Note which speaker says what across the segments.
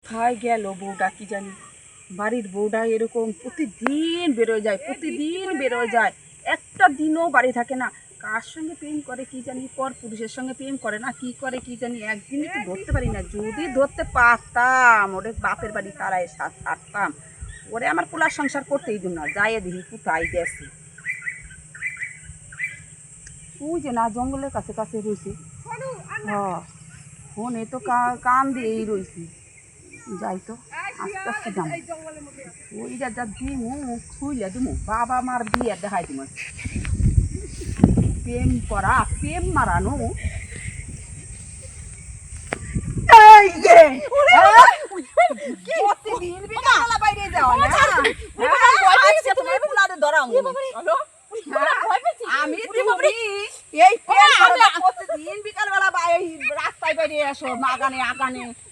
Speaker 1: কোথায় গেল বউটা কি জানি। বাড়ির বউটা এরকম প্রতিদিন বেরোয় যায়, একটা দিনও বাড়ি থাকে না। কার সঙ্গে প্রেম করে কি জানি, পর পুরুষের সঙ্গে প্রেম করে না কি করে কি জানি, একদিনই তো ধরতে পারি না। যদি ধরতে পারতাম ওরে বাপের বাড়ি তারাই ছাড়তাম, ওরে আমার পোলার সংসার করতেই দিন না। যাই দেখি কোথায় গেছে। ওই যে না জঙ্গলের কাছে কাছে রয়েছে। হ্যাঁ ফোনে তো কান দিয়েই রয়েছি। যাই তো আস্তে আস্তে যাবো। ওই যা দিমু খুইলে দিমু, বাবা মার বিয়ে দেখাই দিমু। প্রেম করা প্রেম মারানো।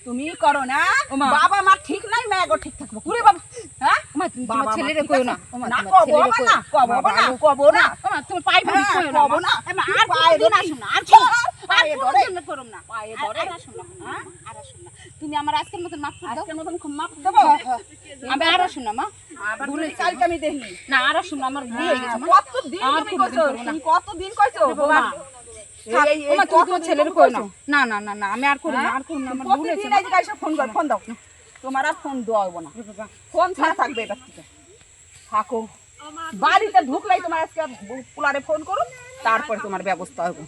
Speaker 1: তুমি করো না, বাবা মা ঠিক নাই, মেয়ে ঠিক থাকবো। কুড়ে বাবা, হ্যাঁ ছেলেরে কইও না, কব না তুমি পাই কব না, তুমি আমার আজকের মতন মাফ দাও। আজকের মতন মাফ দেবো আমি। আর আসুন না মা, ভুলে কালকে আমি দেখিনি না। আর আসুন আমার ভুল হয়ে গেছে। কতদিন কইছো বাবা ছেলের কই না না না না আমি আর করি না, আর করি না। আমার ভুল হয়েছে। ফোন কর, ফোন দাও। তোমার আর ফোন দেওয়া হবো না, ফোন ছাড়া থাকবে এবার থেকে। থাকো বাড়িতে ঢুকলাই তোমার আজকে পোলারে ফোন করুন, তারপর তোমার ব্যবস্থা হবে।